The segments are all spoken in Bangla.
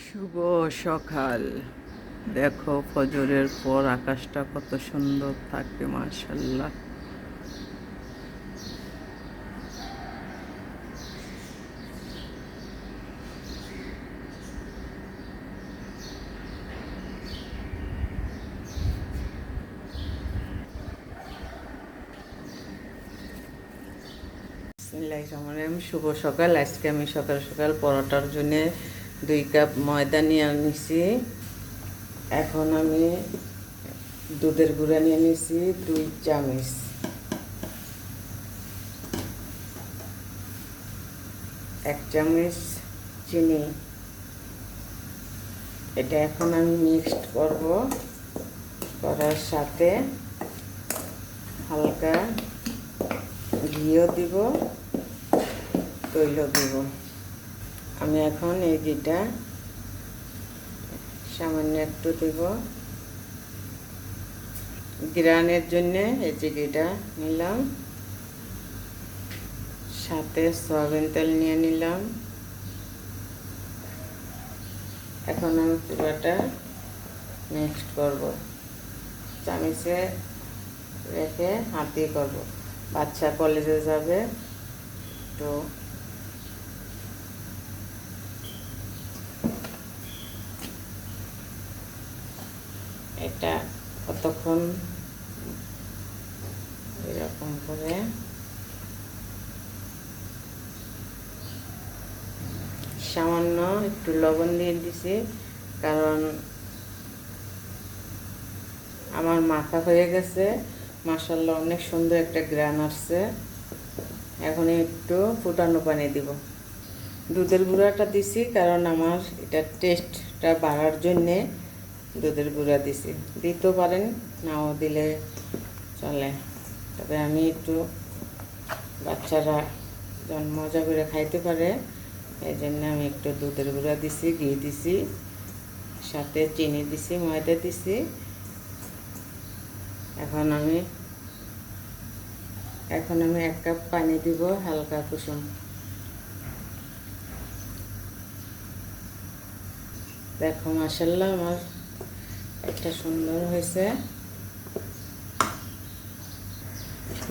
শুভ সকাল। দেখো ফজরের পর আকাশটা কত সুন্দর থাকে, মাশাআল্লাহ। বিসমিল্লাহির রহমানির রহিম। শুভ সকাল। আজকে আমি সকাল সকাল পরোটার জন্য 2 কাপ ময়দা নিয়ে নিছি। এখন আমি দুধের গুঁড়া নিয়ে নিছি 2 চামচ, 1 চামচ চিনি। এটা এখন আমি মিক্সড করব। করার সাথে হালকা ঘিও দিব, তৈল দিব। আমি এখন এই ঘিটা সামান্য একটু দেব গ্রানের জন্য। এই যে ঘিটা নিলাম, সাথে সয়াবিন তেল নিয়ে নিলাম। এখন আমি পুরোটা মিক্সড করব, চামচে রেখে হাত দিয়ে করবো। বাচ্চা কলেজে যাবে, তো এটা কতক্ষণ এরকম করে সামান্য একটু লবণ দিয়ে দিছি, কারণ আমার মাখা হয়ে গেছে। মাশাআল্লাহ, অনেক সুন্দর একটা গ্রান আসছে। এখন একটু ফুটানো পানি দিব। দুধের গুঁড়াটা দিছি কারণ আমার এটা টেস্টটা বাড়ার জন্যে দুধের গুঁড়া দিছি। দিতেও পারেন, নাও দিলে চলে, তবে আমি একটু বাচ্চারা যেন মজা করে খাইতে পারে এই জন্য আমি একটু দুধের গুঁড়া দিছি, ঘি দিছি, সাথে চিনি দিছি, ময়দা দিছি। এখন আমি 1 কাপ পানি দিব, হালকা কুসুম। দেখো মাশাআল্লাহ, আমার একটা সুন্দর হয়েছে।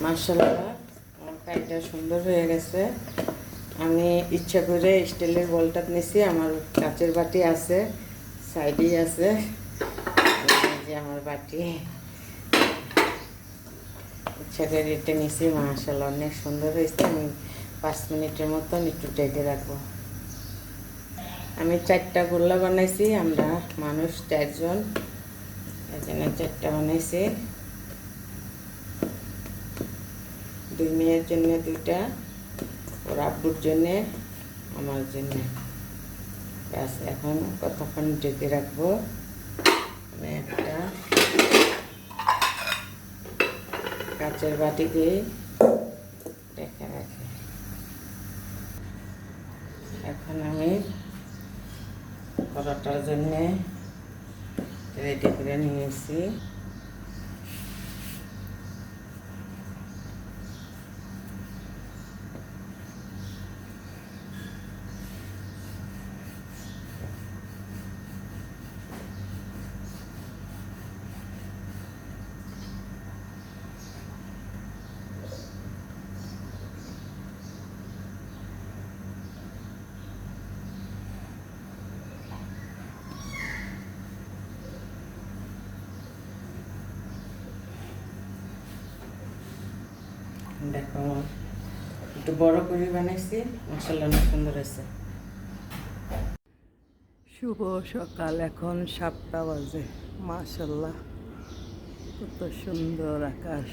মাশাআল্লাহ, আমার কাইটা সুন্দর হয়ে গেছে। আমি ইচ্ছা করে স্টিলের বলটা নিয়েছি। আমার কাচের বাটি আছে, সাইডেই আছে। এই যে আমার বাটি, ইচ্ছা করে এটা নিয়েছি। মাশাআল্লাহ, অনেক সুন্দর হয়েছে। আমি 5 মিনিটের মতন একটু ঢেকে রাখবো। আমি 4টা গোল্লা বানাইছি, আমরা মানুষ 4 জন, এই জন্য 4টা বানাইছি। 2 মেয়ের জন্য 2টা, ওর আব্বুর জন্যে, আমার জন্যে। ব্যাস, এখন কতক্ষণ ঢেকে রাখবো। আমি একটা কাচের বাটিতে ঢেকে রাখি। এখন আমি পরোটার জন্যে রেডি করে নিয়েছি। দেখো, একটু বড় করে বানাইছি। মাশাআল্লাহ, অনেক সুন্দর হয়েছে। শুভ সকাল। এখন 7টা বাজে। মাশাআল্লাহ, কত সুন্দর আকাশ।